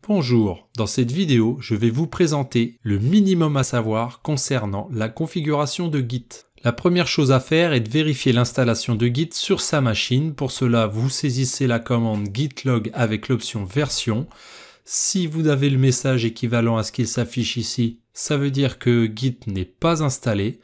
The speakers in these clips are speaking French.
Bonjour, dans cette vidéo, je vais vous présenter le minimum à savoir concernant la configuration de Git. La première chose à faire est de vérifier l'installation de Git sur sa machine. Pour cela, vous saisissez la commande git log avec l'option version. Si vous avez le message équivalent à ce qu'il s'affiche ici, ça veut dire que Git n'est pas installé.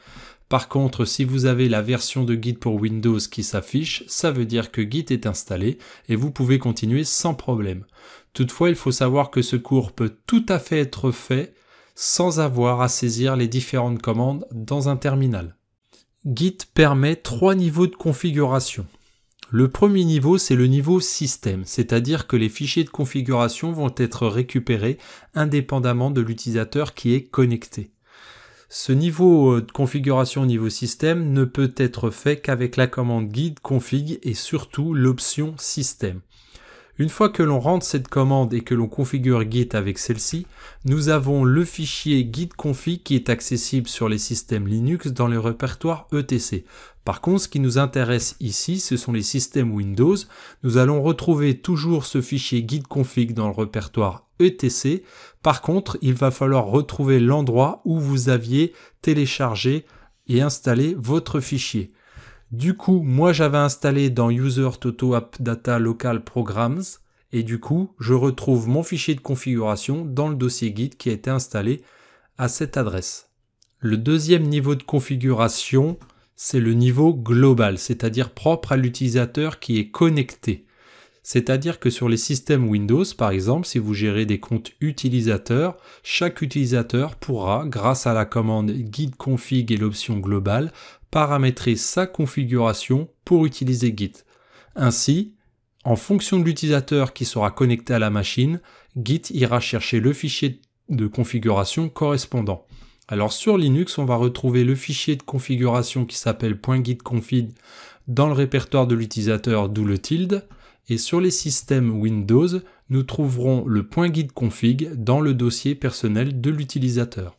Par contre, si vous avez la version de Git pour Windows qui s'affiche, ça veut dire que Git est installé et vous pouvez continuer sans problème. Toutefois, il faut savoir que ce cours peut tout à fait être fait sans avoir à saisir les différentes commandes dans un terminal. Git permet 3 niveaux de configuration. Le premier niveau, c'est le niveau système, c'est-à-dire que les fichiers de configuration vont être récupérés indépendamment de l'utilisateur qui est connecté. Ce niveau de configuration au niveau système ne peut être fait qu'avec la commande git config et surtout l'option système. Une fois que l'on rentre cette commande et que l'on configure Git avec celle-ci, nous avons le fichier git config qui est accessible sur les systèmes Linux dans le répertoire etc. Par contre, ce qui nous intéresse ici, ce sont les systèmes Windows. Nous allons retrouver toujours ce fichier git config dans le répertoire etc. Par contre, il va falloir retrouver l'endroit où vous aviez téléchargé et installé votre fichier. Du coup, moi j'avais installé dans User Toto App Data Local Programs et du coup, je retrouve mon fichier de configuration dans le dossier Git qui a été installé à cette adresse. Le deuxième niveau de configuration, c'est le niveau global, c'est-à-dire propre à l'utilisateur qui est connecté. C'est-à-dire que sur les systèmes Windows, par exemple, si vous gérez des comptes utilisateurs, chaque utilisateur pourra, grâce à la commande git config et l'option globale, paramétrer sa configuration pour utiliser Git. Ainsi, en fonction de l'utilisateur qui sera connecté à la machine, Git ira chercher le fichier de configuration correspondant. Alors sur Linux, on va retrouver le fichier de configuration qui s'appelle .gitconfig dans le répertoire de l'utilisateur, d'où le tilde. Et sur les systèmes Windows, nous trouverons le .gitconfig dans le dossier personnel de l'utilisateur.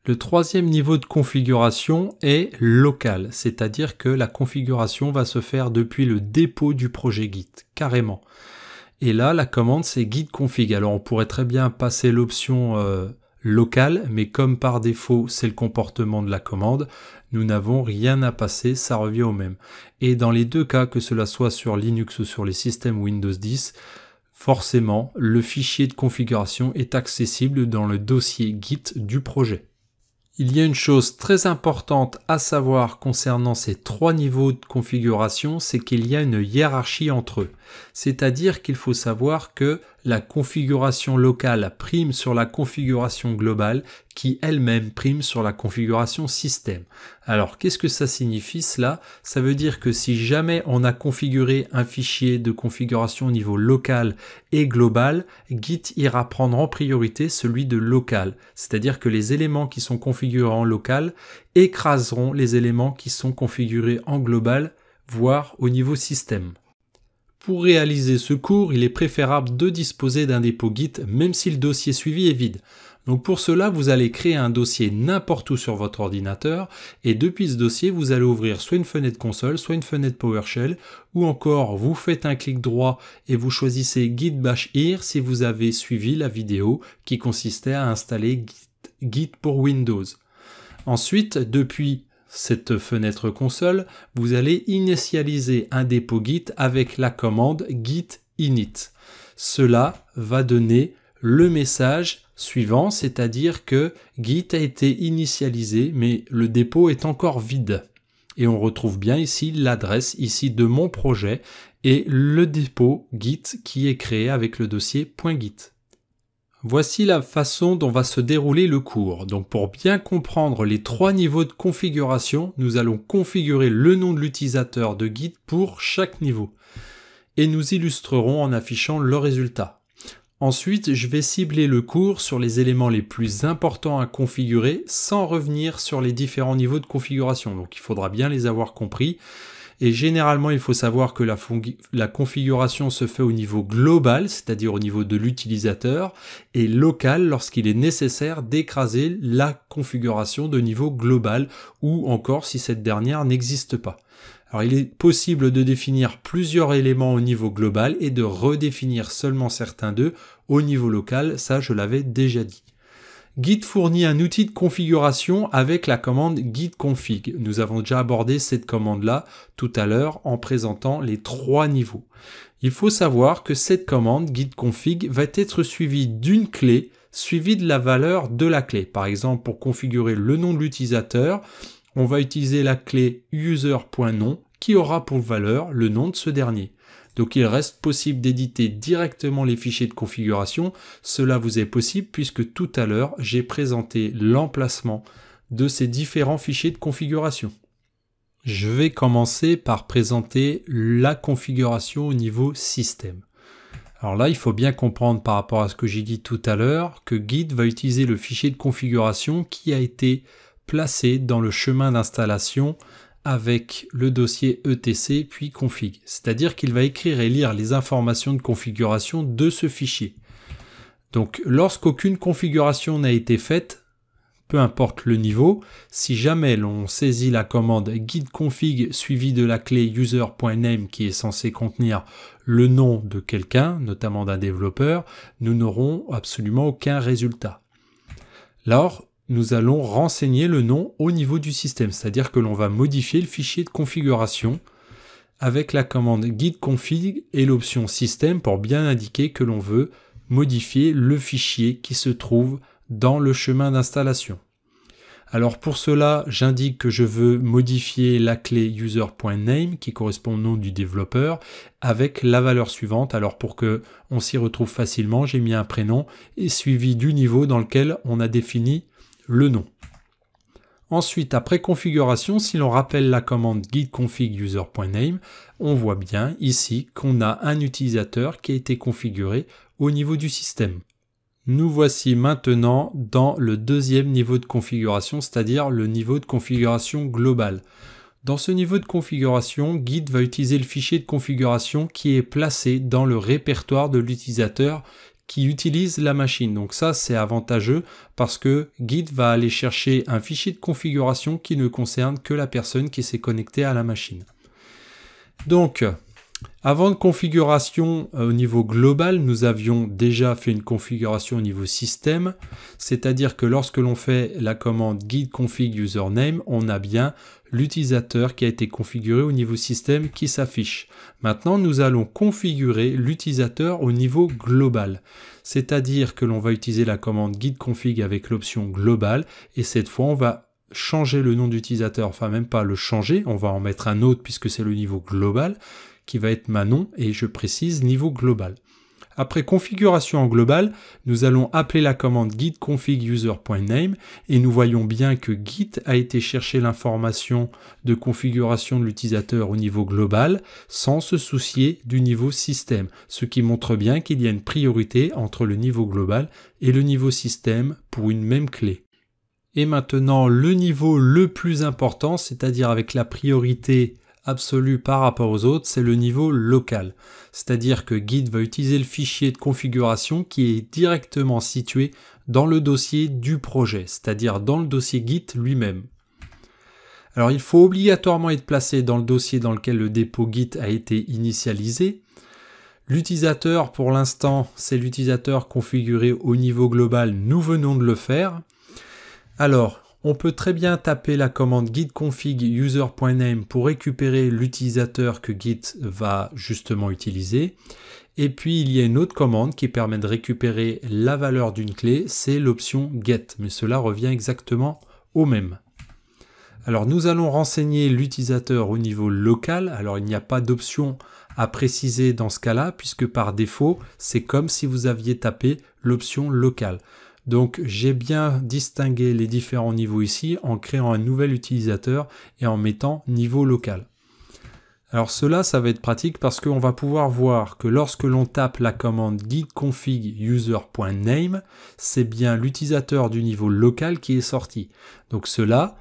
Le troisième niveau de configuration est local, c'est-à-dire que la configuration va se faire depuis le dépôt du projet Git, carrément. Et là, la commande, c'est git config. Alors, on pourrait très bien passer l'option locale, mais comme par défaut, c'est le comportement de la commande, nous n'avons rien à passer, ça revient au même. Et dans les deux cas, que cela soit sur Linux ou sur les systèmes Windows 10, forcément, le fichier de configuration est accessible dans le dossier Git du projet. Il y a une chose très importante à savoir concernant ces 3 niveaux de configuration, c'est qu'il y a une hiérarchie entre eux. C'est-à-dire qu'il faut savoir que la configuration locale prime sur la configuration globale qui elle-même prime sur la configuration système. Alors qu'est-ce que ça signifie cela? Ça veut dire que si jamais on a configuré un fichier de configuration au niveau local et global, Git ira prendre en priorité celui de local. C'est-à-dire que les éléments qui sont configurés en local écraseront les éléments qui sont configurés en global, voire au niveau système. Pour réaliser ce cours, il est préférable de disposer d'un dépôt Git, même si le dossier suivi est vide. Donc pour cela, vous allez créer un dossier n'importe où sur votre ordinateur, et depuis ce dossier, vous allez ouvrir soit une fenêtre console, soit une fenêtre PowerShell, ou encore vous faites un clic droit et vous choisissez Git bash here si vous avez suivi la vidéo qui consistait à installer Git pour Windows. Ensuite, depuis cette fenêtre console, vous allez initialiser un dépôt Git avec la commande git init. Cela va donner le message suivant, c'est-à-dire que Git a été initialisé, mais le dépôt est encore vide. Et on retrouve bien ici l'adresse ici de mon projet et le dépôt Git qui est créé avec le dossier .git. Voici la façon dont va se dérouler le cours. Donc pour bien comprendre les 3 niveaux de configuration, nous allons configurer le nom de l'utilisateur de Git pour chaque niveau. Et nous illustrerons en affichant le résultat. Ensuite, je vais cibler le cours sur les éléments les plus importants à configurer sans revenir sur les différents niveaux de configuration. Donc il faudra bien les avoir compris. Et généralement, il faut savoir que la configuration se fait au niveau global, c'est-à-dire au niveau de l'utilisateur, et local lorsqu'il est nécessaire d'écraser la configuration de niveau global, ou encore si cette dernière n'existe pas. Alors il est possible de définir plusieurs éléments au niveau global et de redéfinir seulement certains d'eux au niveau local, ça je l'avais déjà dit. Git fournit un outil de configuration avec la commande git config. Nous avons déjà abordé cette commande-là tout à l'heure en présentant les 3 niveaux. Il faut savoir que cette commande git config va être suivie d'une clé suivie de la valeur de la clé. Par exemple, pour configurer le nom de l'utilisateur, on va utiliser la clé user.nom qui aura pour valeur le nom de ce dernier. Donc il reste possible d'éditer directement les fichiers de configuration. Cela vous est possible puisque tout à l'heure, j'ai présenté l'emplacement de ces différents fichiers de configuration. Je vais commencer par présenter la configuration au niveau système. Alors là, il faut bien comprendre par rapport à ce que j'ai dit tout à l'heure que Git va utiliser le fichier de configuration qui a été placé dans le chemin d'installation avec le dossier etc puis config. C'est-à-dire qu'il va écrire et lire les informations de configuration de ce fichier. Donc lorsqu'aucune configuration n'a été faite, peu importe le niveau, si jamais l'on saisit la commande git config suivie de la clé user.name qui est censée contenir le nom de quelqu'un, notamment d'un développeur, nous n'aurons absolument aucun résultat. Alors, nous allons renseigner le nom au niveau du système, c'est-à-dire que l'on va modifier le fichier de configuration avec la commande git config et l'option système pour bien indiquer que l'on veut modifier le fichier qui se trouve dans le chemin d'installation. Alors pour cela, j'indique que je veux modifier la clé user.name qui correspond au nom du développeur avec la valeur suivante. Alors pour que on s'y retrouve facilement, j'ai mis un prénom et suivi du niveau dans lequel on a défini le nom. Ensuite, après configuration, si l'on rappelle la commande git config user.name, on voit bien ici qu'on a un utilisateur qui a été configuré au niveau du système. Nous voici maintenant dans le deuxième niveau de configuration, c'est-à-dire le niveau de configuration global. Dans ce niveau de configuration, Git va utiliser le fichier de configuration qui est placé dans le répertoire de l'utilisateur qui utilise la machine. Donc ça, c'est avantageux parce que Git va aller chercher un fichier de configuration qui ne concerne que la personne qui s'est connectée à la machine. Donc, avant de configuration au niveau global, nous avions déjà fait une configuration au niveau système, c'est-à-dire que lorsque l'on fait la commande git config username, on a bien l'utilisateur qui a été configuré au niveau système qui s'affiche. Maintenant, nous allons configurer l'utilisateur au niveau global, c'est-à-dire que l'on va utiliser la commande git config avec l'option global et cette fois, on va changer le nom d'utilisateur, enfin même pas le changer, on va en mettre un autre puisque c'est le niveau global, qui va être Manon, et je précise niveau global. Après configuration en global, nous allons appeler la commande git config user.name et nous voyons bien que Git a été chercher l'information de configuration de l'utilisateur au niveau global sans se soucier du niveau système, ce qui montre bien qu'il y a une priorité entre le niveau global et le niveau système pour une même clé. Et maintenant, le niveau le plus important, c'est-à-dire avec la priorité absolue par rapport aux autres, c'est le niveau local. C'est-à-dire que Git va utiliser le fichier de configuration qui est directement situé dans le dossier du projet, c'est-à-dire dans le dossier Git lui-même. Alors il faut obligatoirement être placé dans le dossier dans lequel le dépôt Git a été initialisé. L'utilisateur, pour l'instant, c'est l'utilisateur configuré au niveau global, nous venons de le faire. Alors, on peut très bien taper la commande git config user.name pour récupérer l'utilisateur que Git va justement utiliser. Et puis, il y a une autre commande qui permet de récupérer la valeur d'une clé, c'est l'option get, mais cela revient exactement au même. Alors, nous allons renseigner l'utilisateur au niveau local. Alors, il n'y a pas d'option à préciser dans ce cas-là, puisque par défaut, c'est comme si vous aviez tapé l'option locale. Donc j'ai bien distingué les différents niveaux ici en créant un nouvel utilisateur et en mettant niveau local. Alors cela, ça va être pratique parce qu'on va pouvoir voir que lorsque l'on tape la commande git config user.name, c'est bien l'utilisateur du niveau local qui est sorti. Donc cela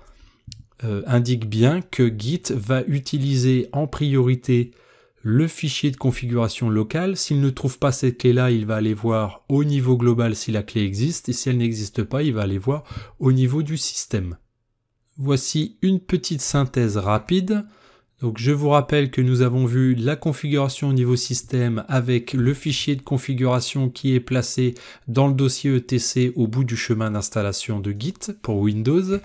indique bien que Git va utiliser en priorité le fichier de configuration locale. S'il ne trouve pas cette clé-là, il va aller voir au niveau global si la clé existe, et si elle n'existe pas, il va aller voir au niveau du système. Voici une petite synthèse rapide. Donc je vous rappelle que nous avons vu la configuration au niveau système avec le fichier de configuration qui est placé dans le dossier etc au bout du chemin d'installation de Git pour Windows.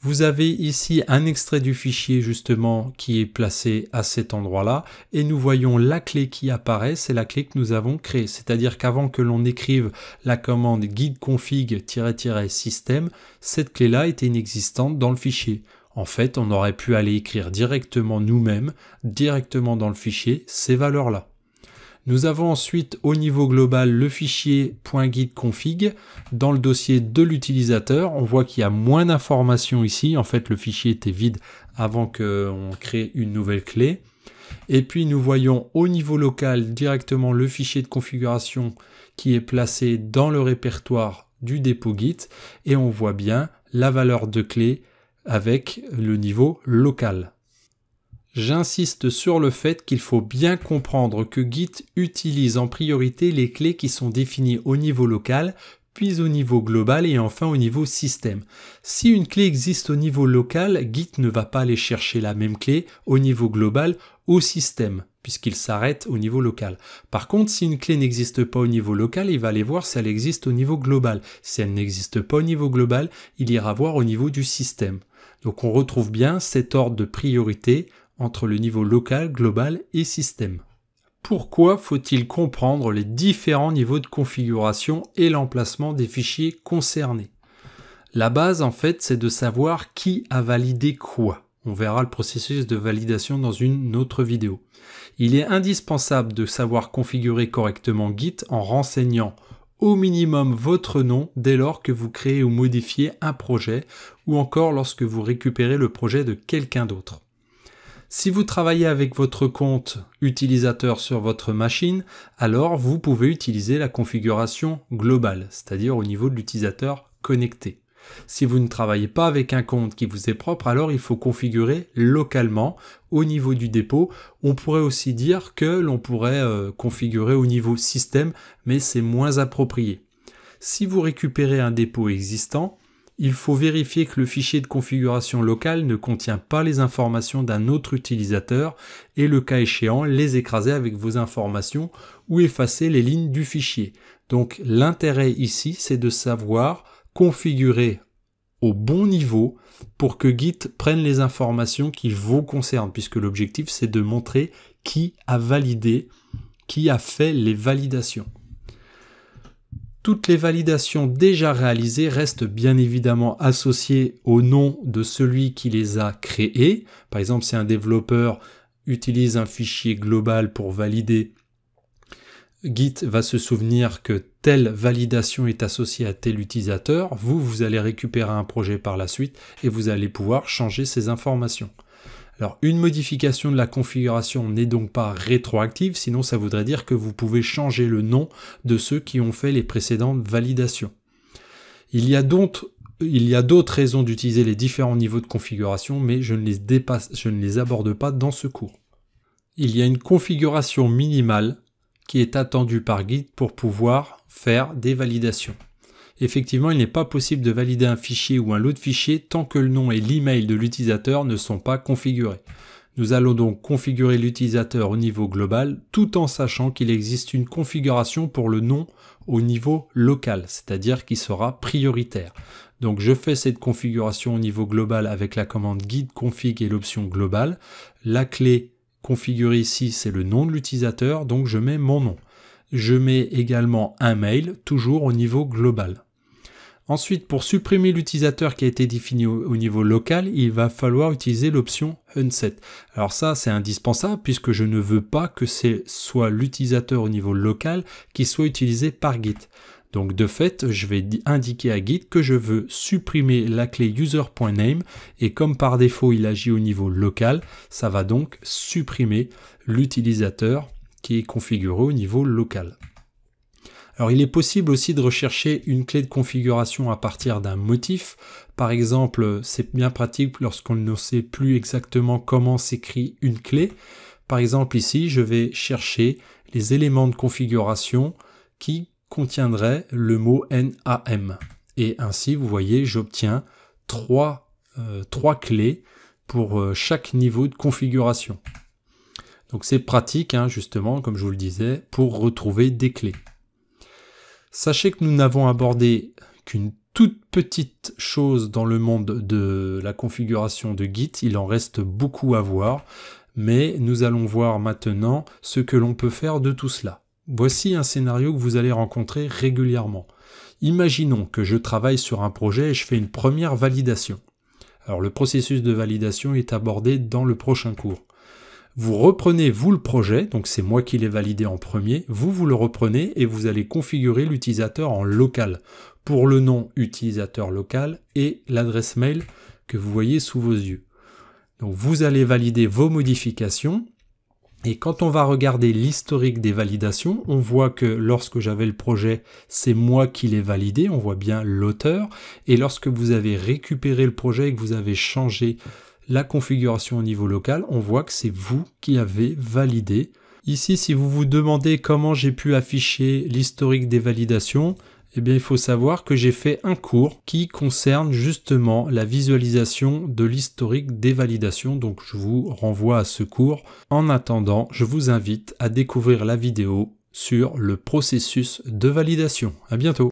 Vous avez ici un extrait du fichier justement qui est placé à cet endroit-là et nous voyons la clé qui apparaît, c'est la clé que nous avons créée. C'est-à-dire qu'avant que l'on écrive la commande git config-system, cette clé-là était inexistante dans le fichier. En fait, on aurait pu aller écrire directement nous-mêmes, directement dans le fichier, ces valeurs-là. Nous avons ensuite au niveau global le fichier .gitconfig dans le dossier de l'utilisateur. On voit qu'il y a moins d'informations ici. En fait, le fichier était vide avant qu'on crée une nouvelle clé. Et puis nous voyons au niveau local directement le fichier de configuration qui est placé dans le répertoire du dépôt Git. Et on voit bien la valeur de clé avec le niveau local. J'insiste sur le fait qu'il faut bien comprendre que Git utilise en priorité les clés qui sont définies au niveau local, puis au niveau global et enfin au niveau système. Si une clé existe au niveau local, Git ne va pas aller chercher la même clé au niveau global au système, puisqu'il s'arrête au niveau local. Par contre, si une clé n'existe pas au niveau local, il va aller voir si elle existe au niveau global. Si elle n'existe pas au niveau global, il ira voir au niveau du système. Donc on retrouve bien cet ordre de priorité entre le niveau local, global et système. Pourquoi faut-il comprendre les différents niveaux de configuration et l'emplacement des fichiers concernés? La base, en fait, c'est de savoir qui a validé quoi. On verra le processus de validation dans une autre vidéo. Il est indispensable de savoir configurer correctement Git en renseignant au minimum votre nom dès lors que vous créez ou modifiez un projet ou encore lorsque vous récupérez le projet de quelqu'un d'autre. Si vous travaillez avec votre compte utilisateur sur votre machine, alors vous pouvez utiliser la configuration globale, c'est-à-dire au niveau de l'utilisateur connecté. Si vous ne travaillez pas avec un compte qui vous est propre, alors il faut configurer localement au niveau du dépôt. On pourrait aussi dire que l'on pourrait configurer au niveau système, mais c'est moins approprié. Si vous récupérez un dépôt existant, il faut vérifier que le fichier de configuration locale ne contient pas les informations d'un autre utilisateur et le cas échéant, les écraser avec vos informations ou effacer les lignes du fichier. Donc l'intérêt ici, c'est de savoir configurer au bon niveau pour que Git prenne les informations qui vous concernent, puisque l'objectif c'est de montrer qui a validé, qui a fait les validations. Toutes les validations déjà réalisées restent bien évidemment associées au nom de celui qui les a créées. Par exemple, si un développeur utilise un fichier global pour valider, Git va se souvenir que telle validation est associée à tel utilisateur. Vous allez récupérer un projet par la suite et vous allez pouvoir changer ces informations. Alors, une modification de la configuration n'est donc pas rétroactive, sinon ça voudrait dire que vous pouvez changer le nom de ceux qui ont fait les précédentes validations. Il y a d'autres raisons d'utiliser les différents niveaux de configuration, mais je ne les aborde pas dans ce cours. Il y a une configuration minimale qui est attendue par Git pour pouvoir faire des validations. Effectivement, il n'est pas possible de valider un fichier ou un lot de fichiers tant que le nom et l'email de l'utilisateur ne sont pas configurés. Nous allons donc configurer l'utilisateur au niveau global tout en sachant qu'il existe une configuration pour le nom au niveau local, c'est-à-dire qu'il sera prioritaire. Donc je fais cette configuration au niveau global avec la commande git config et l'option globale. La clé configurée ici, c'est le nom de l'utilisateur, donc je mets mon nom. Je mets également un mail, toujours au niveau global. Ensuite, pour supprimer l'utilisateur qui a été défini au niveau local, il va falloir utiliser l'option Unset. Alors ça, c'est indispensable puisque je ne veux pas que ce soit l'utilisateur au niveau local qui soit utilisé par Git. Donc de fait, je vais indiquer à Git que je veux supprimer la clé user.name et comme par défaut il agit au niveau local, ça va donc supprimer l'utilisateur qui est configuré au niveau local. Alors il est possible aussi de rechercher une clé de configuration à partir d'un motif. Par exemple, c'est bien pratique lorsqu'on ne sait plus exactement comment s'écrit une clé. Par exemple ici, je vais chercher les éléments de configuration qui contiendraient le mot NAM. Et ainsi, vous voyez, j'obtiens trois clés pour chaque niveau de configuration. Donc c'est pratique, hein, justement, comme je vous le disais, pour retrouver des clés. Sachez que nous n'avons abordé qu'une toute petite chose dans le monde de la configuration de Git. Il en reste beaucoup à voir, mais nous allons voir maintenant ce que l'on peut faire de tout cela. Voici un scénario que vous allez rencontrer régulièrement. Imaginons que je travaille sur un projet et je fais une première validation. Alors le processus de validation est abordé dans le prochain cours. Vous reprenez, vous, le projet, donc c'est moi qui l'ai validé en premier, vous le reprenez et vous allez configurer l'utilisateur en local, pour le nom utilisateur local et l'adresse mail que vous voyez sous vos yeux. Donc vous allez valider vos modifications, et quand on va regarder l'historique des validations, on voit que lorsque j'avais le projet, c'est moi qui l'ai validé, on voit bien l'auteur, et lorsque vous avez récupéré le projet et que vous avez changé la configuration au niveau local, on voit que c'est vous qui avez validé. Ici, si vous vous demandez comment j'ai pu afficher l'historique des validations, eh bien, il faut savoir que j'ai fait un cours qui concerne justement la visualisation de l'historique des validations. Donc, je vous renvoie à ce cours. En attendant, je vous invite à découvrir la vidéo sur le processus de validation. À bientôt.